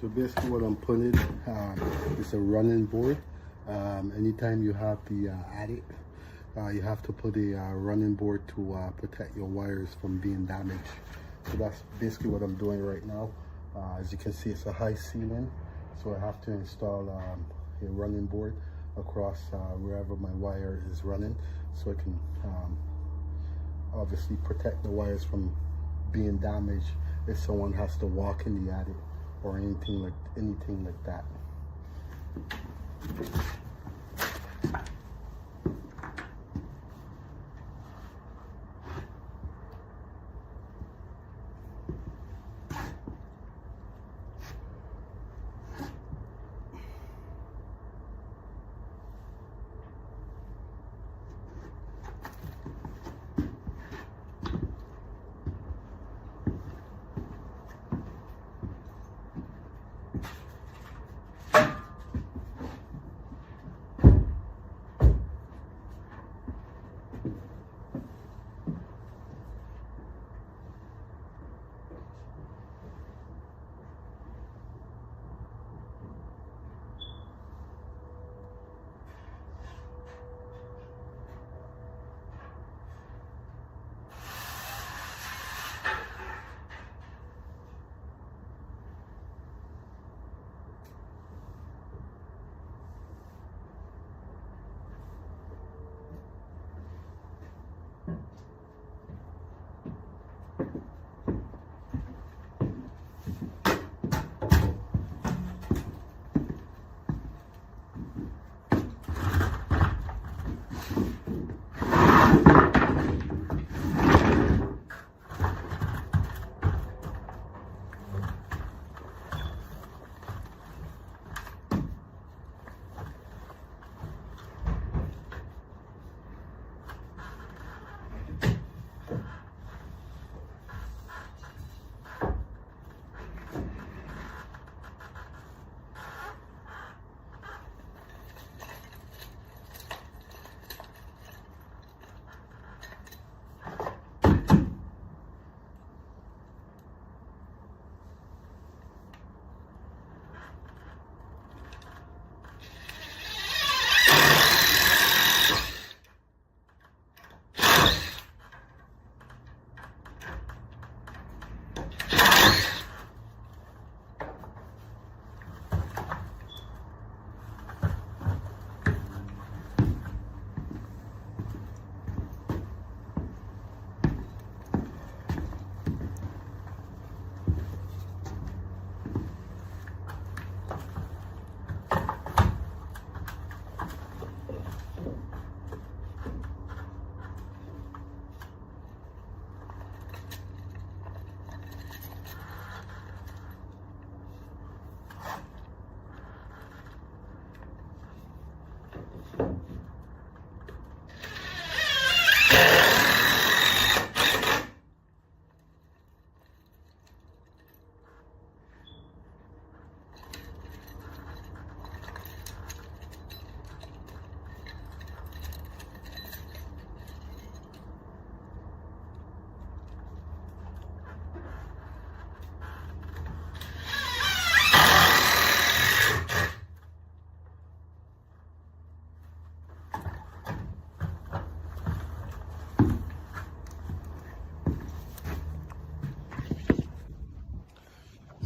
So basically what I'm putting is a running board. Anytime you have the attic, you have to put a running board to protect your wires from being damaged. So that's basically what I'm doing right now. As you can see, it's a high ceiling, so I have to install a running board across wherever my wire is running, so I can obviously protect the wires from being damaged if someone has to walk in the attic or anything like that.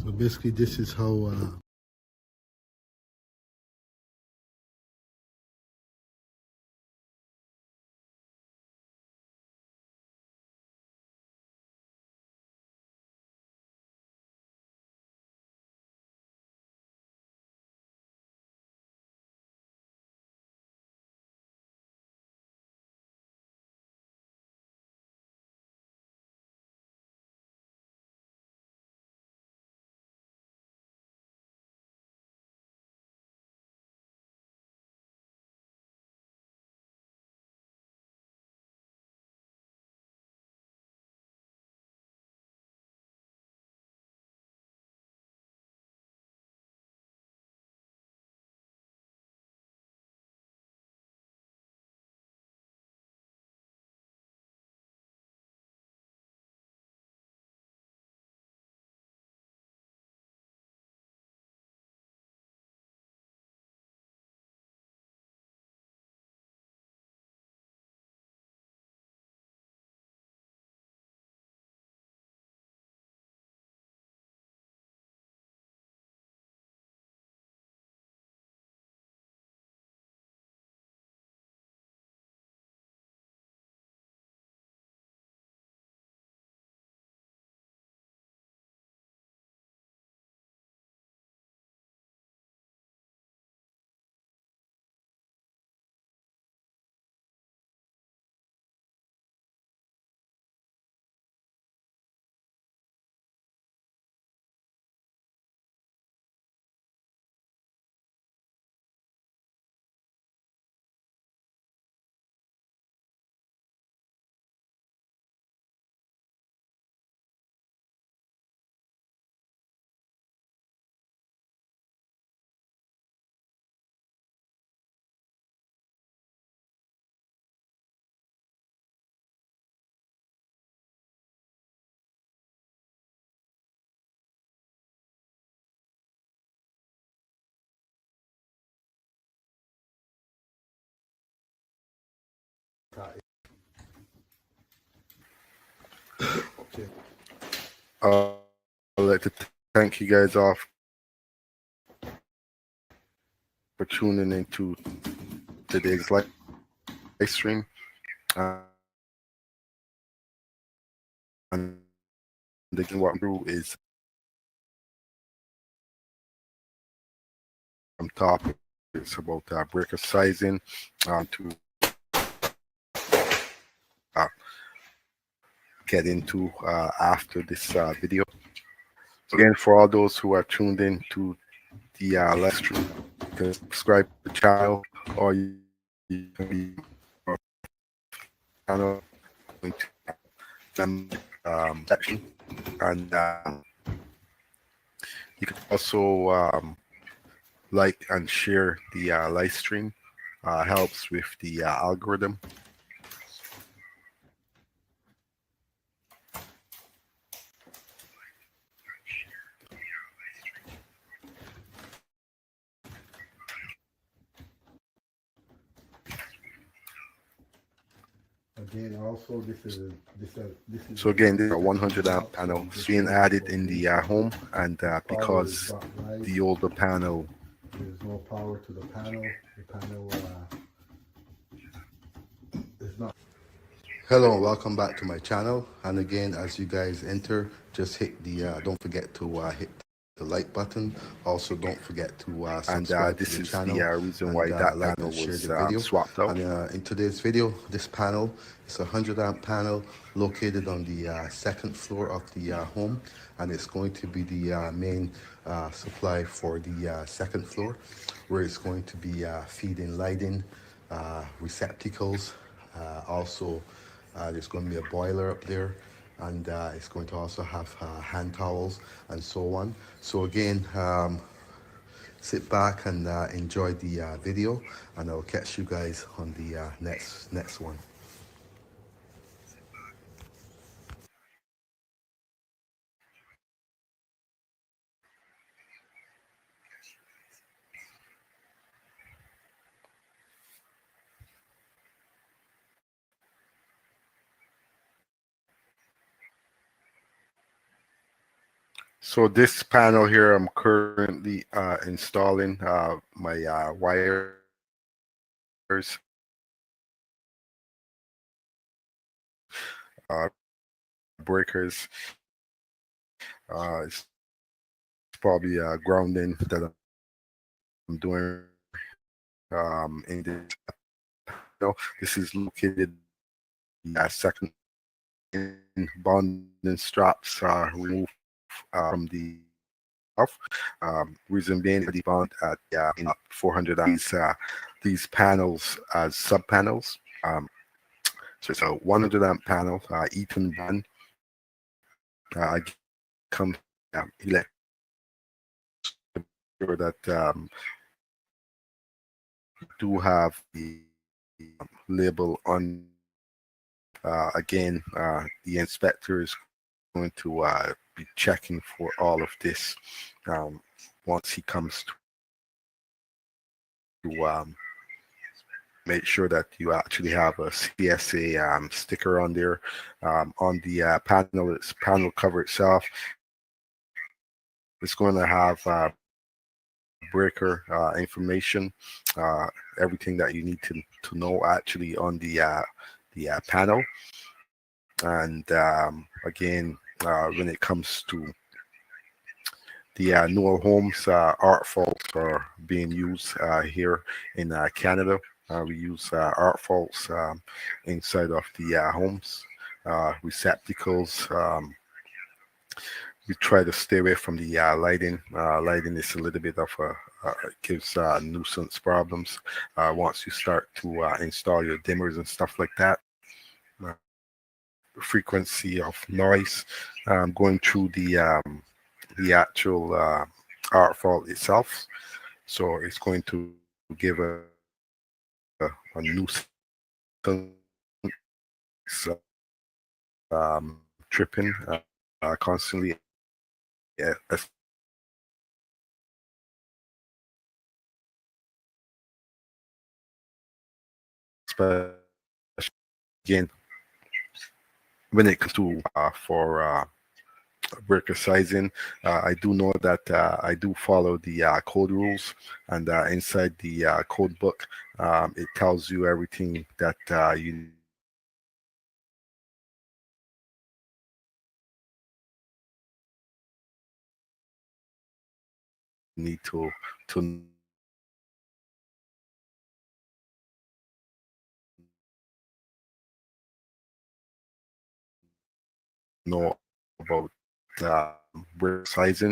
So basically this is how I'd like to thank you guys all for tuning into today's live stream. And again, what I'm through is topic. It's about breaker sizing to get into after this video. So again, for all those who are tuned in to the live stream, you can subscribe to the channel, or you can be channel section, and you can also like and share the live stream. Helps with the algorithm. Again, also this is so again, this is a 100 amp panel being added in the home, and because the older panel, there's no power to the panel. The panel is not. Hello and welcome back to my channel. And again, as you guys enter, just hit the don't forget to hit the like button. Also, don't forget to subscribe to the channel. And this is the reason why that like panel was swapped out. And in today's video, this panel is a 100 amp panel located on the second floor of the home, and it's going to be the main supply for the second floor, where it's going to be feeding lighting, receptacles, also there's going to be a boiler up there, and it's going to also have hand towels and so on. So again, sit back and enjoy the video, and I'll catch you guys on the next one. So this panel here, I'm currently installing my wires, breakers. It's probably grounding that I'm doing in this. This is located second bonding straps removed from the off. Reason being, the bond at 400 these panels as sub panels. So it's a 100 amp panel, Eaton brand. Come elect sure that do have the label on. Again, the inspector is going to be checking for all of this once he comes to make sure that you actually have a CSA sticker on there. On the panel cover itself, it's going to have breaker information, everything that you need to know actually on the panel. And again, when it comes to the newer homes, art faults are being used here in Canada. We use art faults inside of the homes, receptacles. We try to stay away from the lighting. Lighting is a little bit of it gives nuisance problems once you start to install your dimmers and stuff like that. Frequency of noise going through the actual art fault itself, so it's going to give a nuisance tripping constantly, especially again when it comes to for breaker sizing. I do know that I do follow the code rules, and inside the code book, it tells you everything that you need to know about breaker sizing.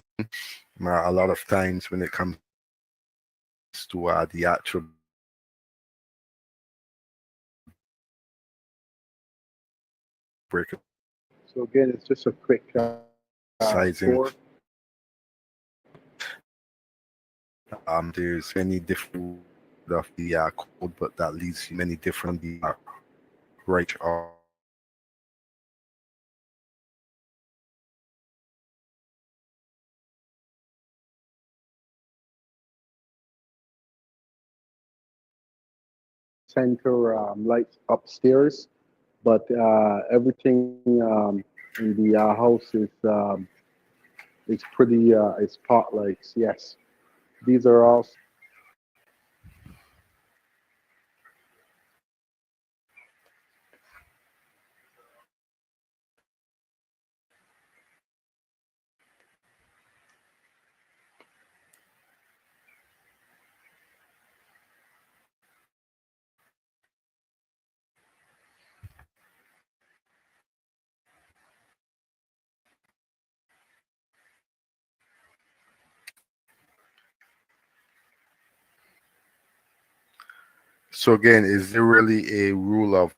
A lot of times when it comes to the actual breaker So again, it's just a quick sizing, tour. there's many different of the code, but that leads you many different the right or Center lights upstairs, but everything in the house is pretty is spotlights. Yes, these are all. so again, is there really a rule of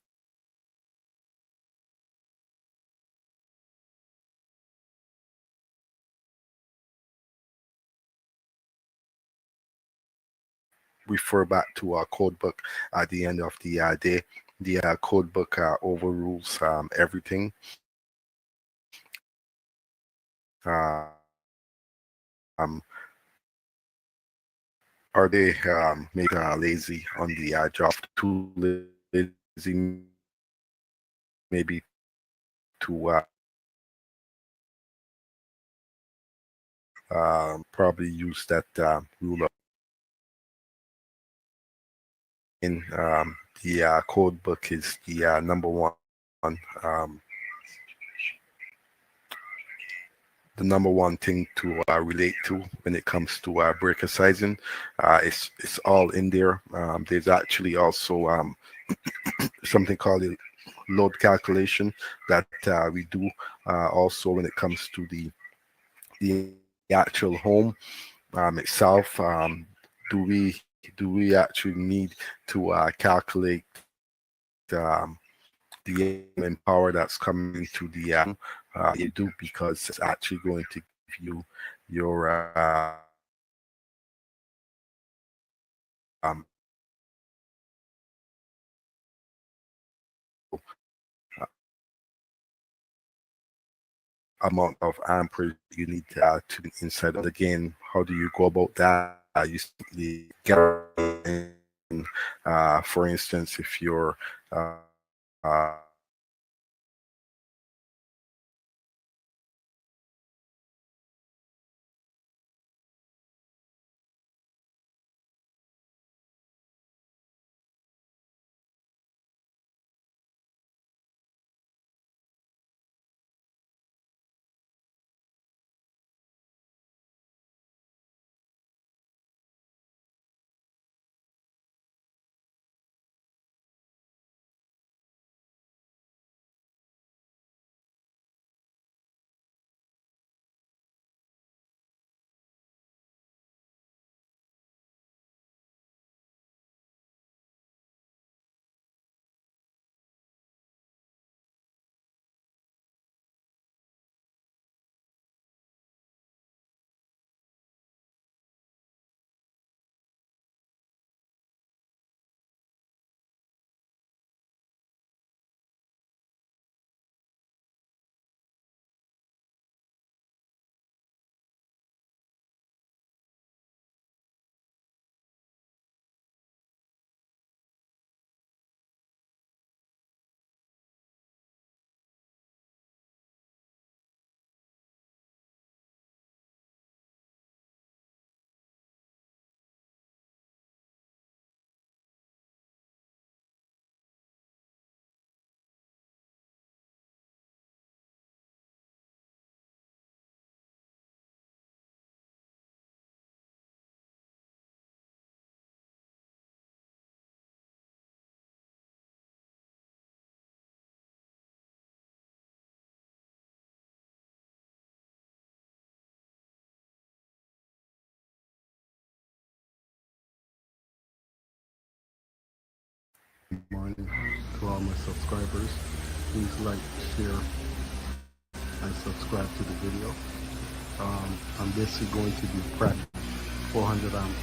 refer back to our code book at the end of the day? The code book overrules everything. Um, are they make lazy on the job, too lazy maybe to probably use that rule of in the code book is the number one um, the number one thing to relate to when it comes to breaker sizing. It's all in there. There's actually also something called a load calculation that we do also when it comes to the actual home itself. Do we actually need to calculate the and power that's coming into the you do, because it's actually going to give you your amount of amperage you need to inside. And again, how do you go about that? You simply get for instance, if you're morning to all my subscribers. Please like, share, and subscribe to the video. I'm basically going to be prep 400 amp.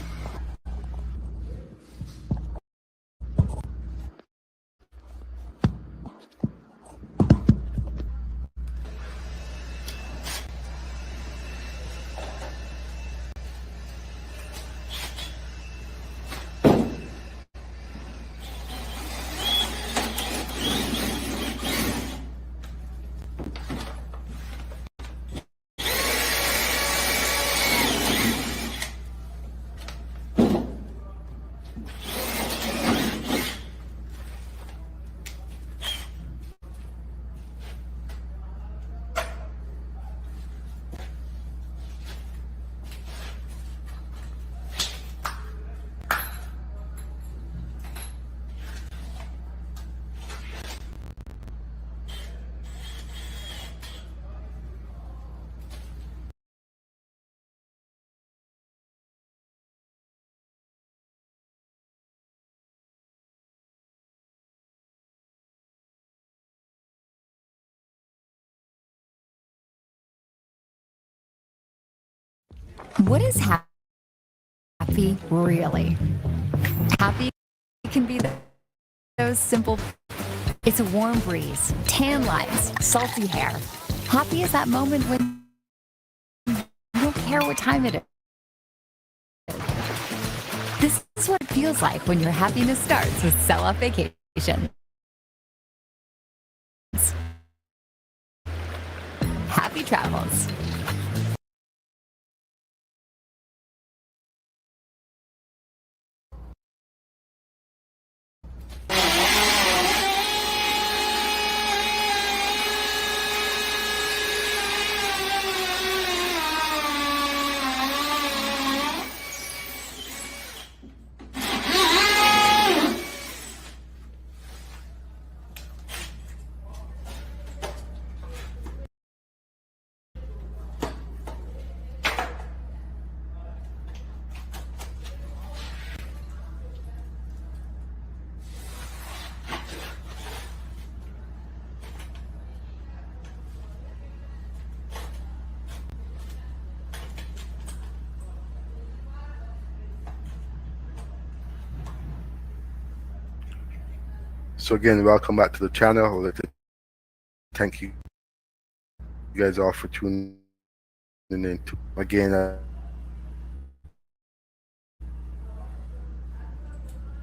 What is happy really? Happy can be those simple. It's a warm breeze, tan lines, salty hair. Happy is that moment when you don't care what time it is. This is what it feels like when your happiness starts with Sell-Off Vacation. Happy travels. So again, welcome back to the channel. I'd like to thank you guys all for tuning in. Again,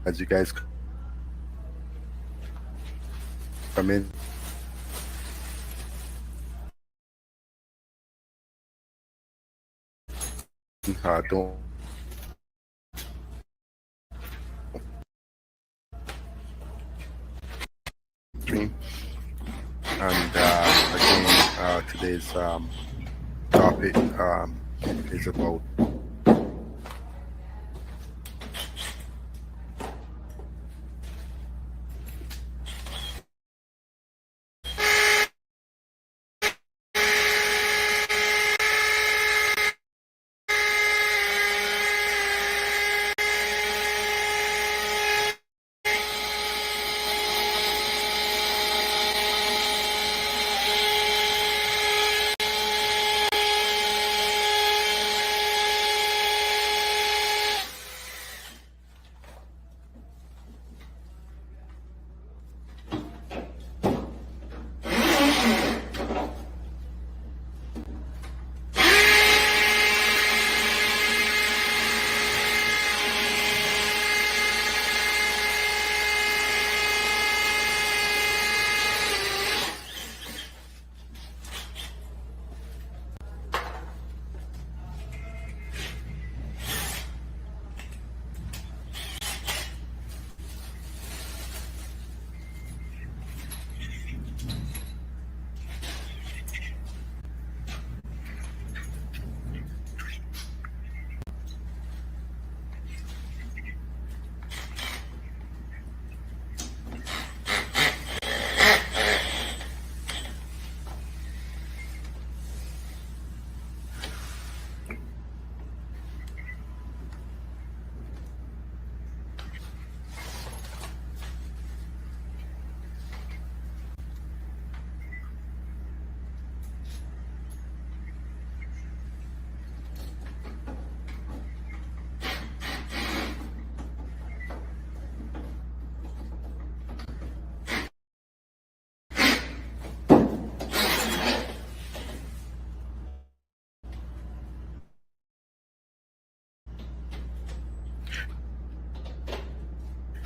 as you guys come in, don't stream. And again, today's topic is about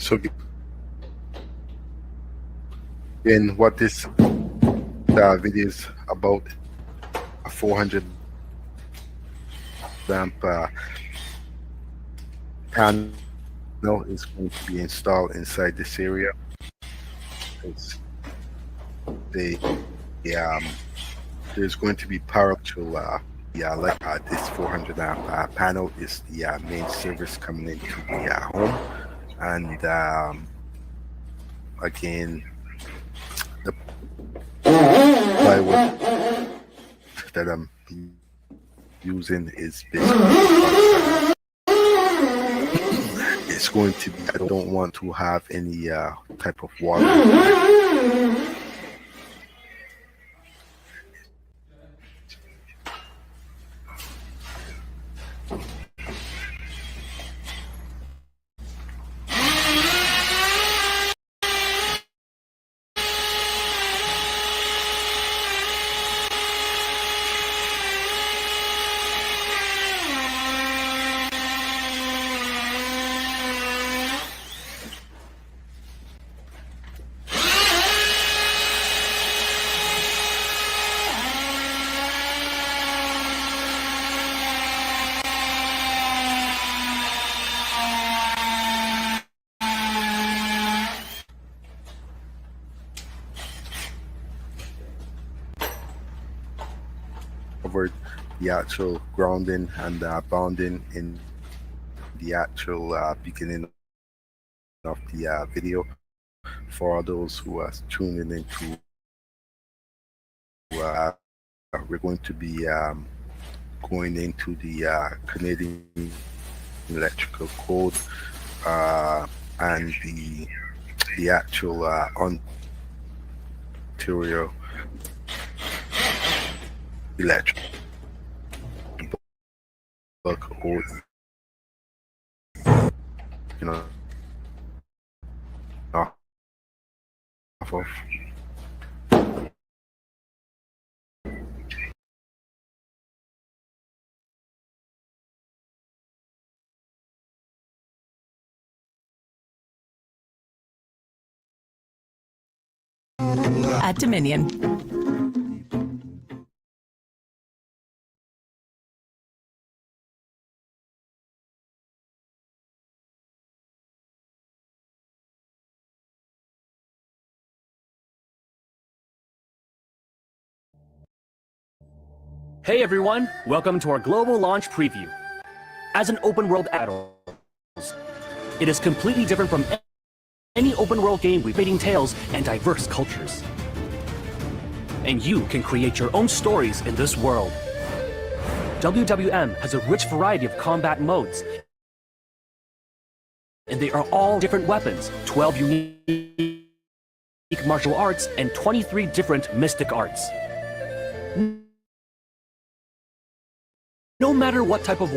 So again, what this video is about, a 400 amp panel is going to be installed inside this area. It's the there's going to be power to this 400 amp panel is the main service coming into the home, and again, the plywood that I'm using is basically it's going to be, I don't want to have any type of water covered the actual grounding and bounding in the actual beginning of the video. For those who are tuning into, we're going to be going into the Canadian electrical code and the actual Ontario electrical code, you know, off of at Dominion. Hey everyone, welcome to our global launch preview. As an open world adult, it is completely different from any open world game with exciting tales and diverse cultures. And you can create your own stories in this world. WWM has a rich variety of combat modes, and they are all different weapons, 12 unique martial arts, and 23 different mystic arts. No matter what type of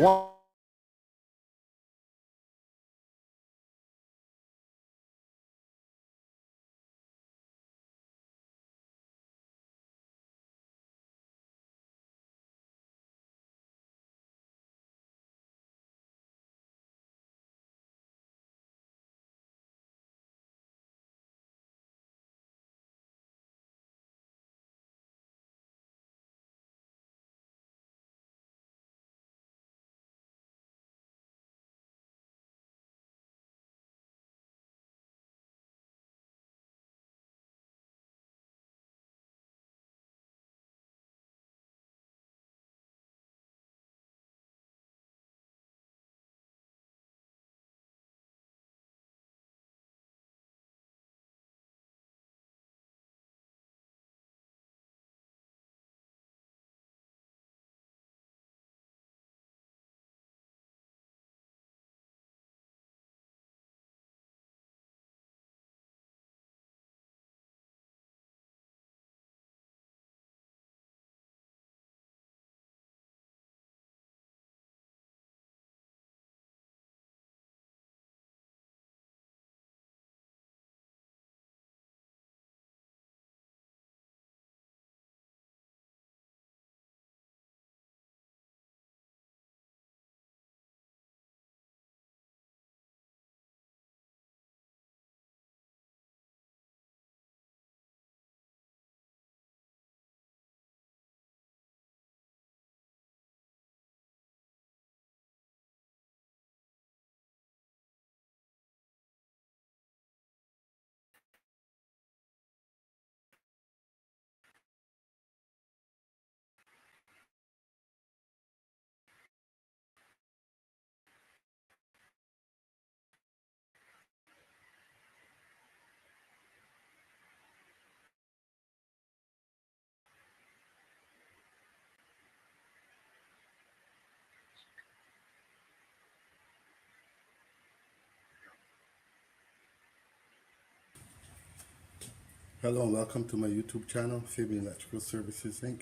Hello and welcome to my YouTube channel, Fabian Electrical Services Inc.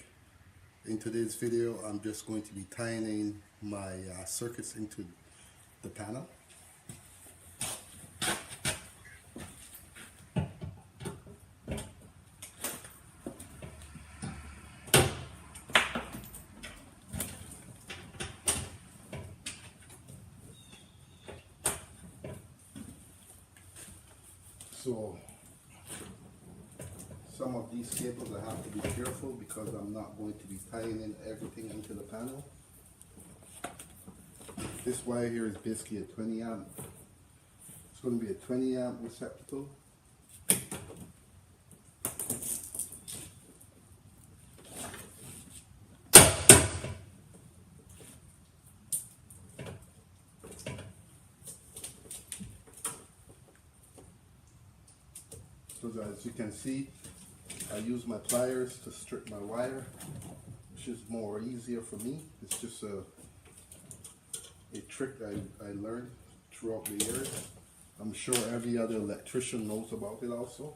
In today's video, I'm just going to be tying in my circuits into the panel. So some of these cables I have to be careful because I'm not going to be tying in everything into the panel. This wire here is basically a 20 amp. It's going to be a 20 amp receptacle. So as you can see, I use my pliers to strip my wire, which is more easier for me. It's just a trick I learned throughout the years. I'm sure every other electrician knows about it also.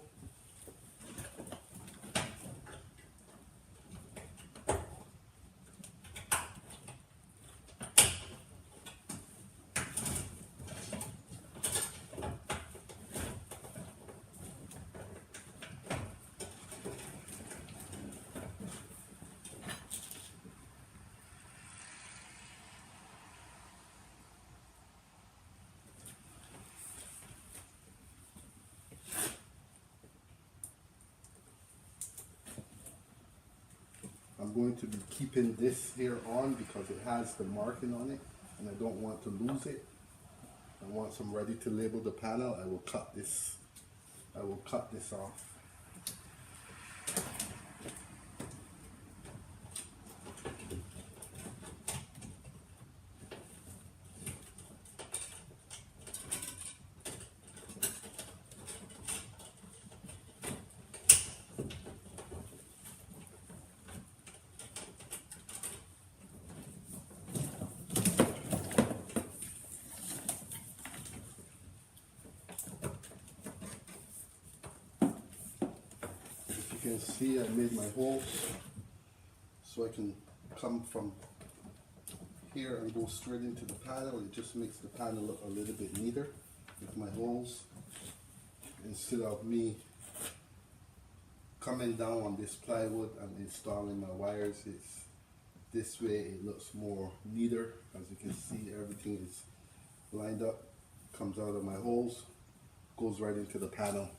I'm going to be keeping this here on because it has the marking on it and I don't want to lose it. And once I'm ready to label the panel, I will cut this off. You can see I made my holes so I can come from here and go straight into the panel. It just makes the panel look a little bit neater with my holes instead of me coming down on this plywood and installing my wires. It's this way it looks more neater. As you can see, everything is lined up, comes out of my holes, goes right into the panel.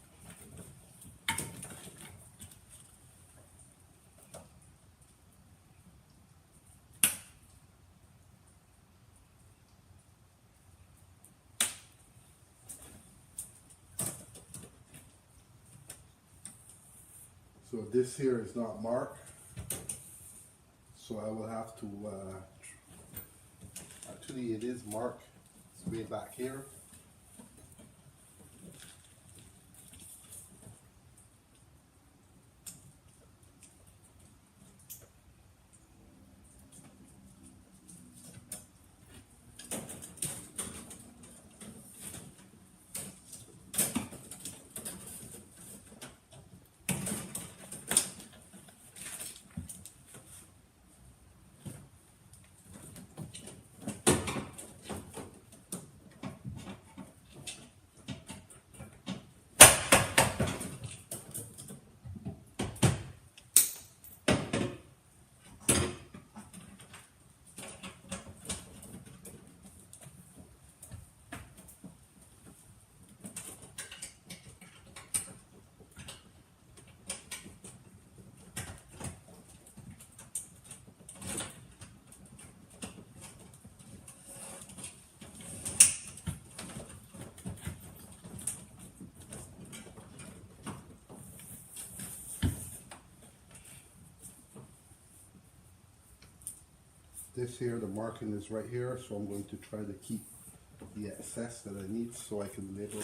So this here is not marked, so I will have to, actually it is marked, it's way back here. This here, the marking is right here, so I'm going to try to keep the excess that I need so I can label.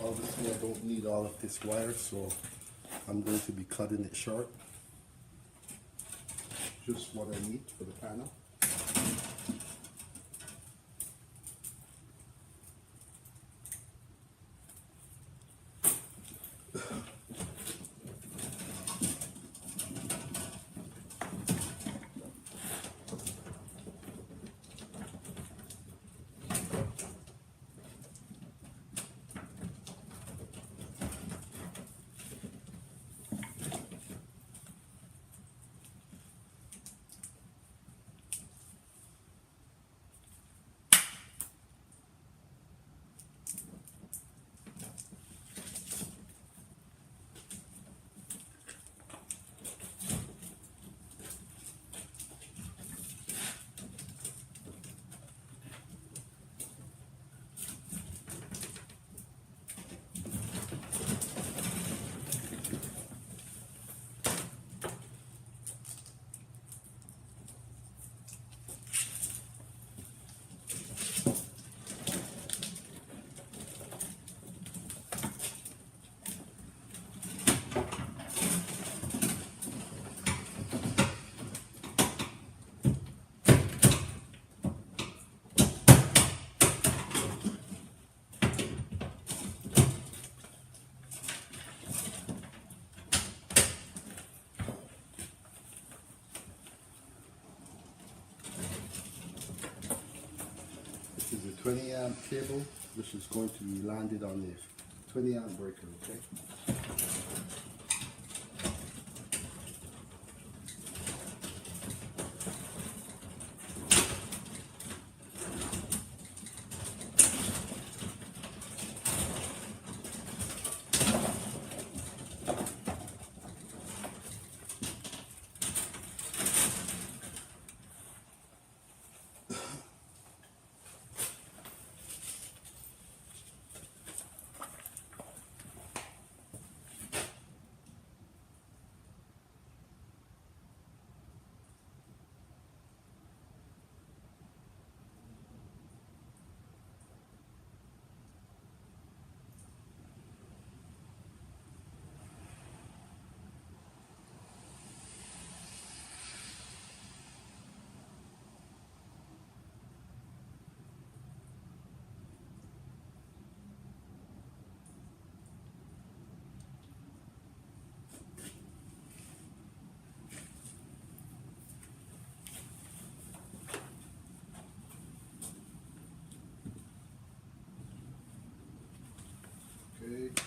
Obviously I don't need all of this wire, so I'm going to be cutting it short. Just what I need for the panel. This is a 20 amp cable, which is going to be landed on the 20 amp breaker, okay? Okay.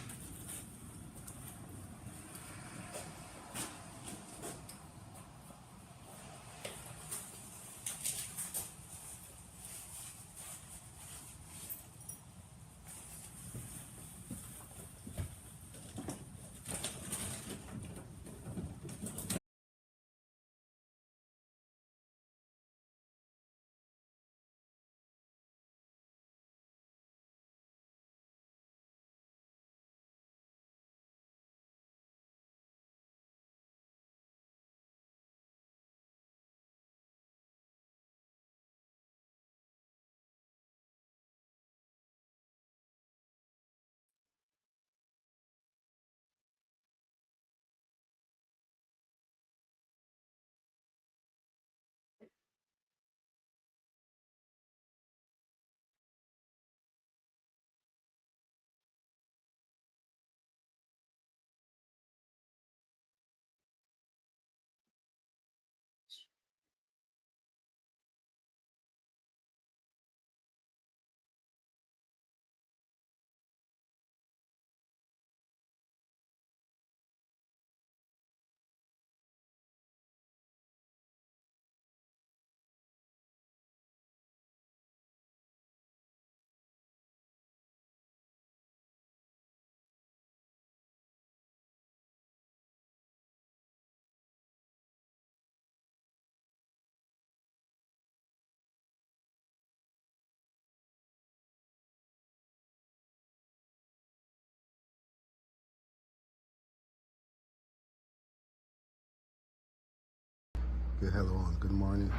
Okay, hello and good morning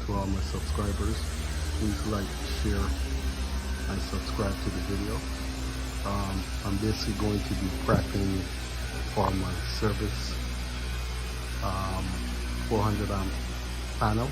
to all my subscribers. Please like, share, and subscribe to the video. I'm basically going to be prepping for my service 400 amp panel.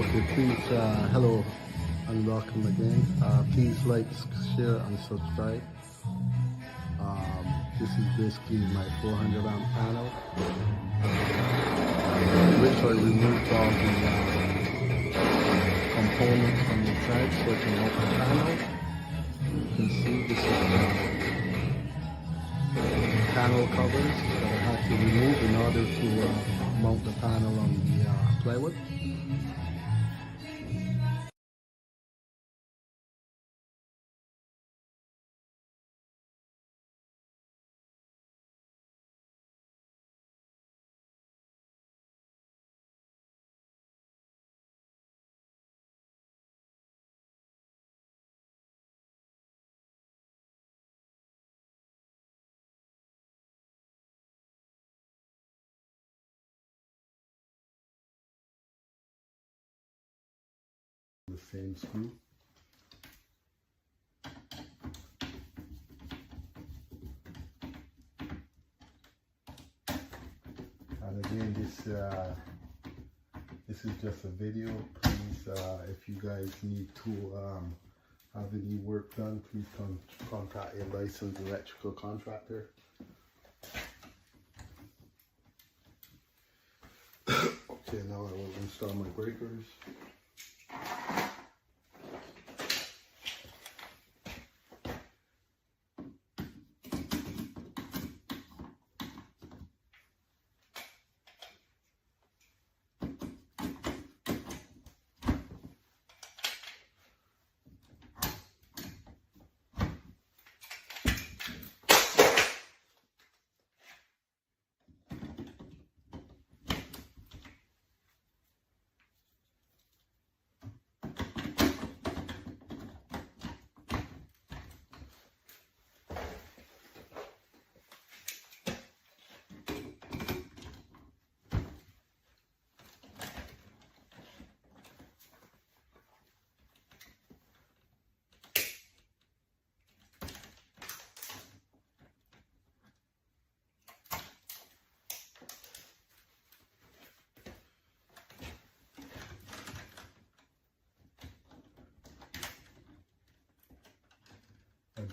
Okay, please, hello and welcome again. Please like, share, and subscribe. This is basically my 400 amp panel, which I removed all the components from inside so I can mount the panel. You can see this is the panel covers that I had to remove in order to mount the panel on the plywood. The same screw. And again, this is just a video. Please, if you guys need to have any work done, please contact a licensed electrical contractor. Okay, now I will install my breakers.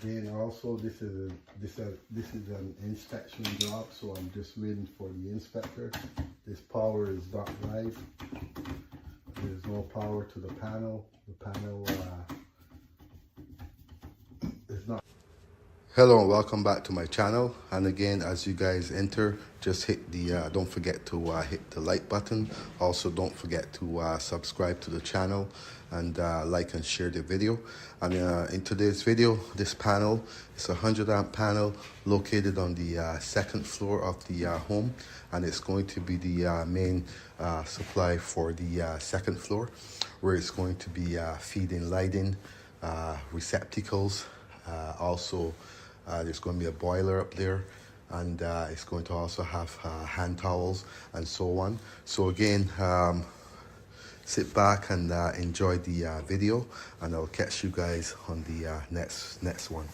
Again, also this is an inspection job, so I'm just waiting for the inspector. This power is not live. There's no power to the panel. The panel is not. Hello and welcome back to my channel. And again, as you guys enter, just hit the don't forget to hit the like button. Also, don't forget to subscribe to the channel and like and share the video. And in today's video, this panel is a 100 amp panel located on the second floor of the home, and it's going to be the main supply for the second floor, where it's going to be feeding lighting, receptacles, also there's going to be a boiler up there, and it's going to also have hand towels and so on. So again, sit back and enjoy the video, and I'll catch you guys on the next one.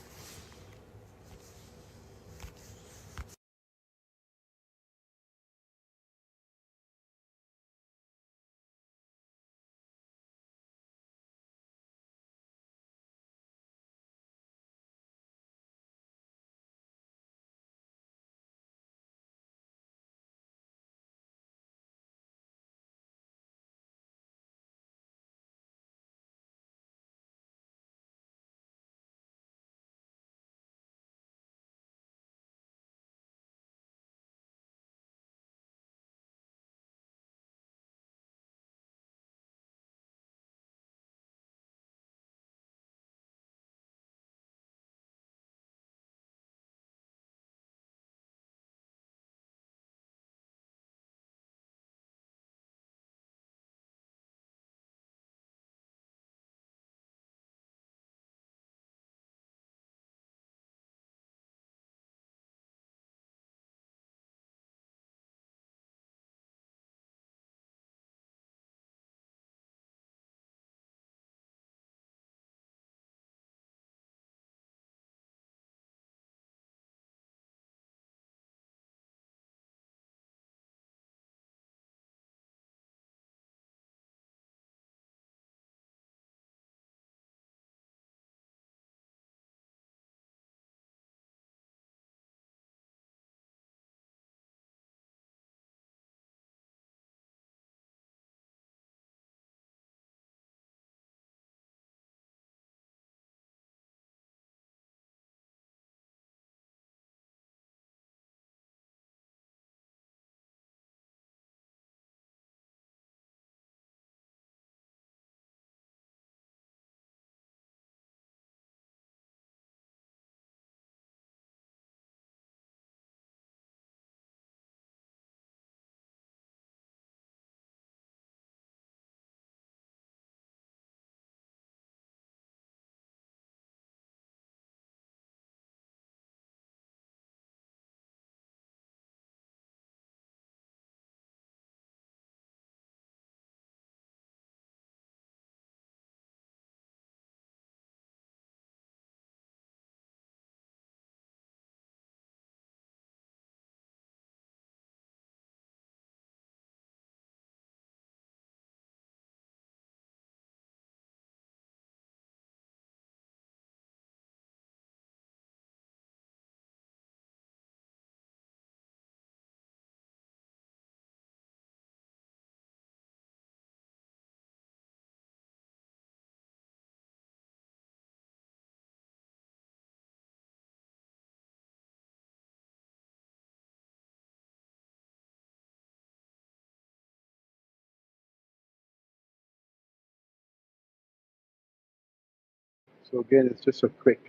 So again, it's just a quick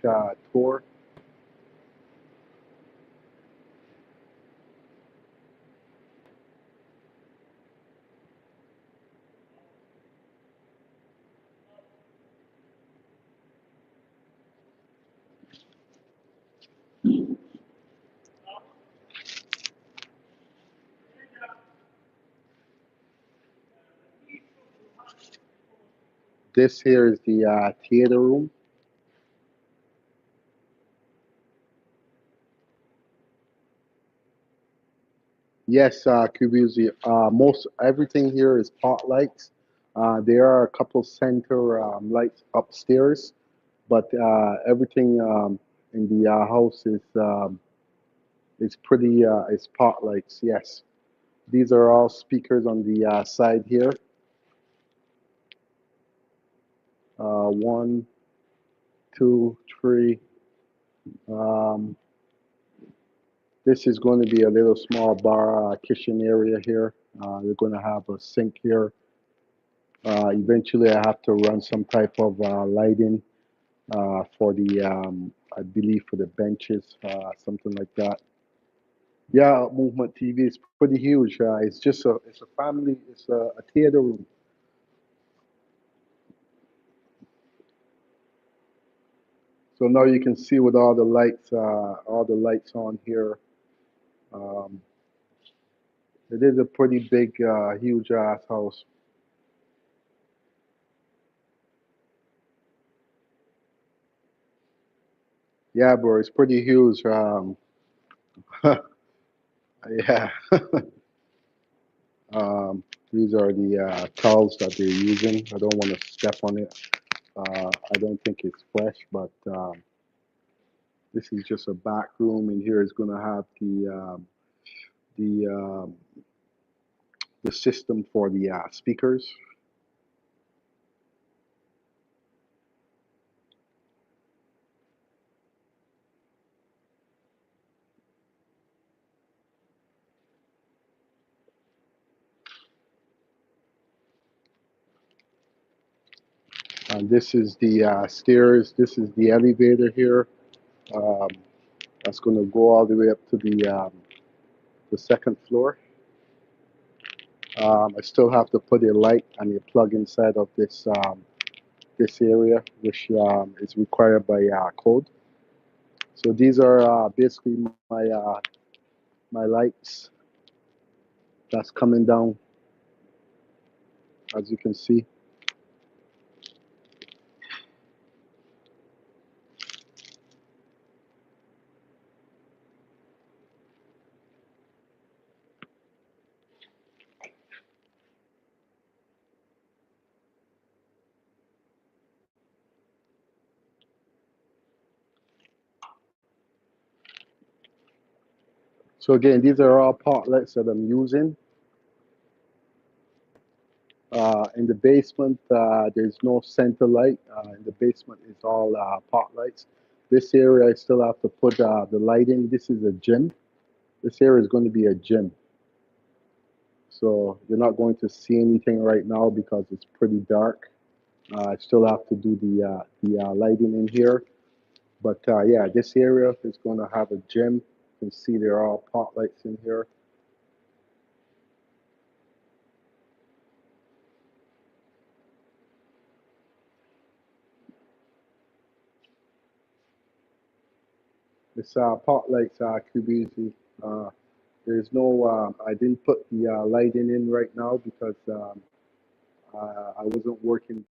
tour. This here is the theater room. Yes, Kubuzi. Most everything here is pot lights. There are a couple center lights upstairs, but everything in the house is pretty. Is pot lights. Yes, these are all speakers on the side here. One, two, three. Um, this is going to be a little small bar kitchen area here. We're going to have a sink here. Eventually, I have to run some type of lighting for the, I believe, for the benches, something like that. Yeah, Movement TV is pretty huge. It's just it's a family, it's a theater room. So now you can see with all the lights on here. Um, it is a pretty big, huge ass house. Yeah, bro, it's pretty huge. Yeah. These are the towels that they're using. I don't want to step on it. I don't think it's fresh, but this is just a back room, and here is going to have the the system for the speakers. And this is the stairs. This is the elevator here. Um, that's going to go all the way up to the second floor. I still have to put a light and a plug inside of this area, which is required by code. So these are basically my lights that's coming down, as you can see. So again, these are all pot lights that I'm using. In the basement, there's no center light. In the basement, it's all pot lights. This area, I still have to put the light in. This is a gym. This area is going to be a gym. So you're not going to see anything right now because it's pretty dark. I still have to do the lighting in here. But yeah, this area is going to have a gym. You can see there are all pot lights in here. It's pot lights, QBZ. There's no, I didn't put the lighting in right now because I wasn't working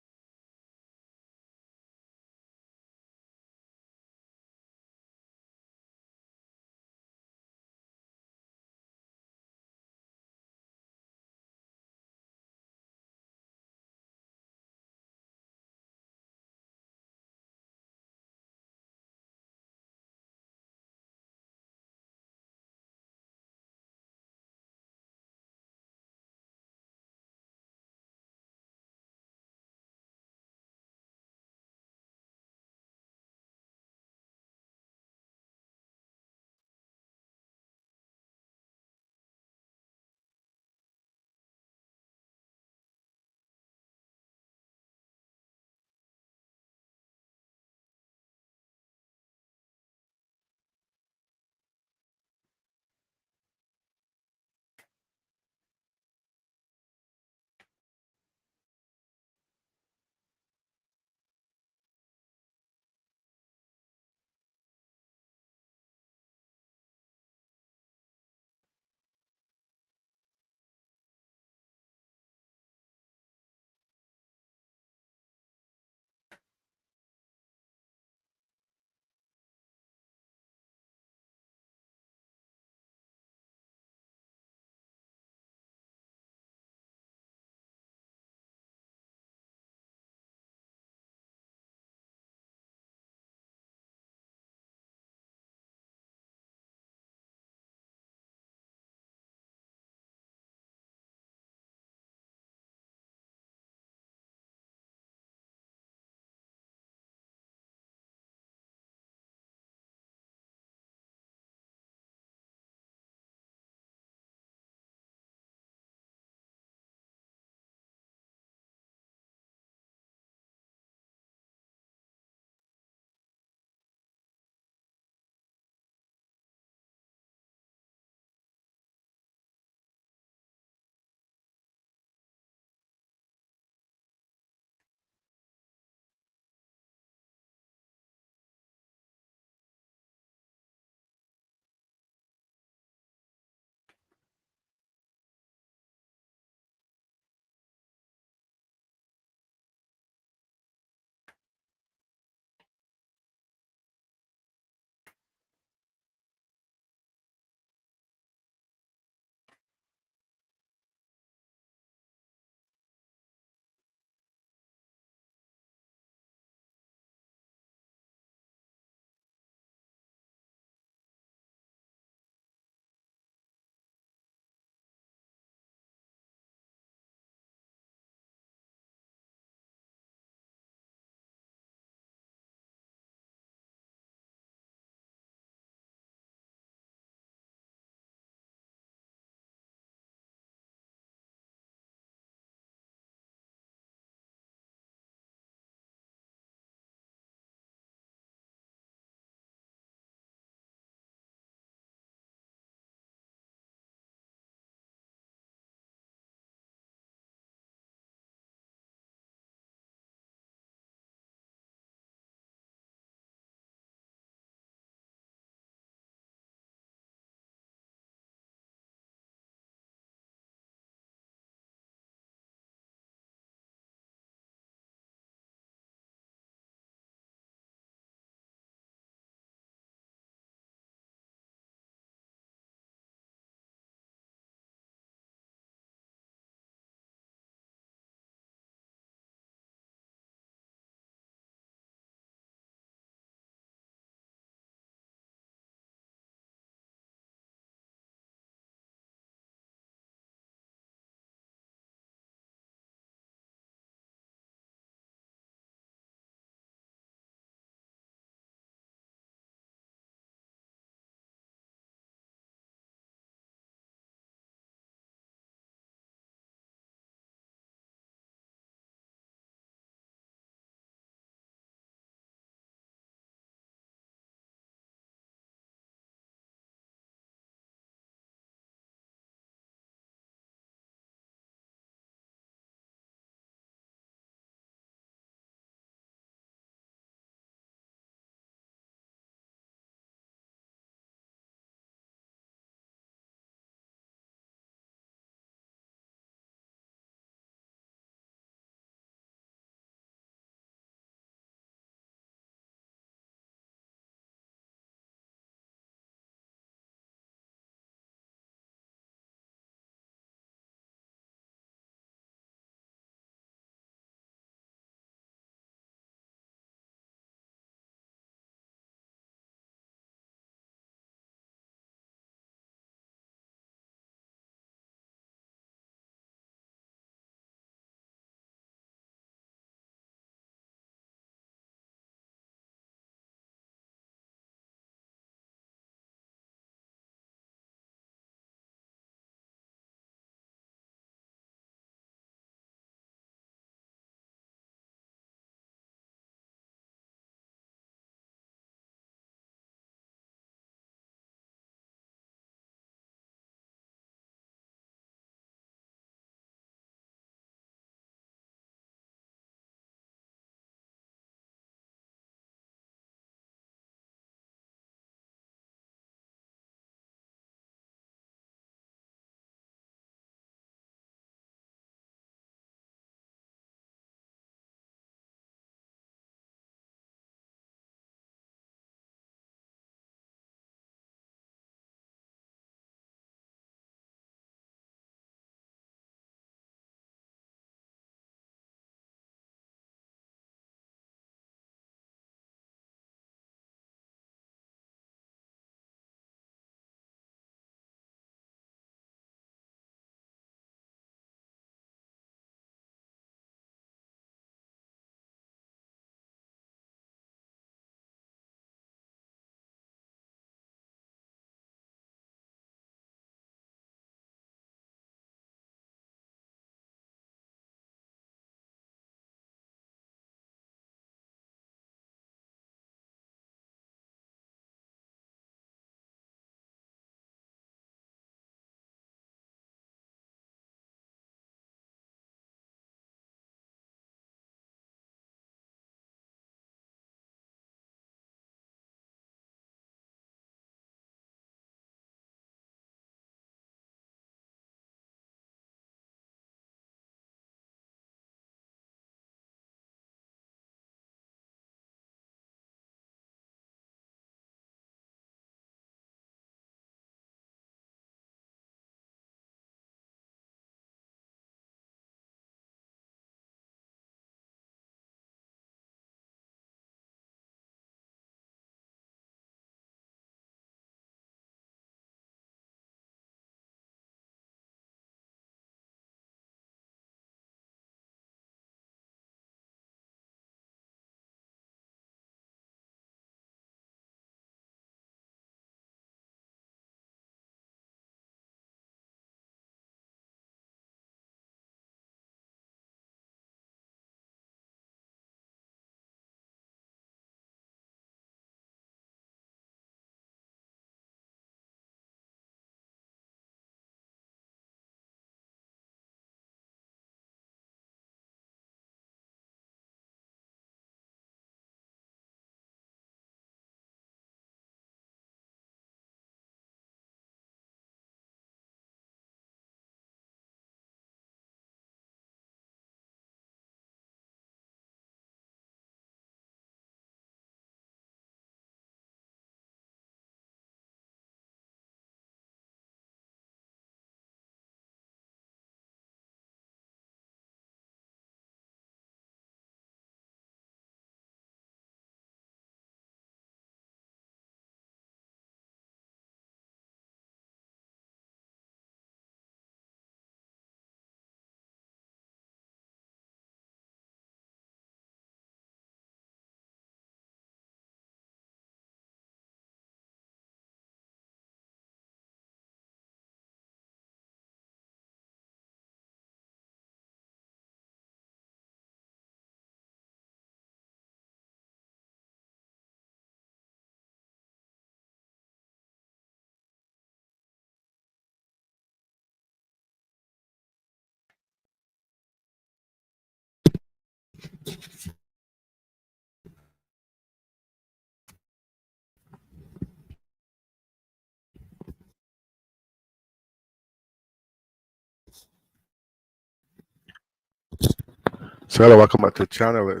So hello, welcome back to the channel.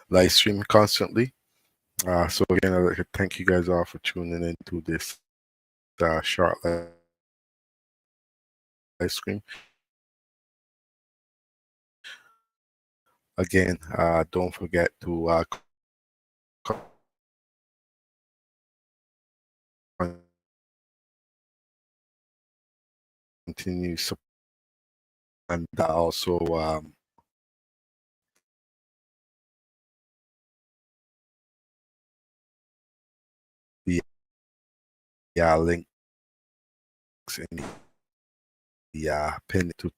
Live stream constantly. So again, I'd like to thank you guys all for tuning into this short live stream. Again, don't forget to continue and also the links in the pin to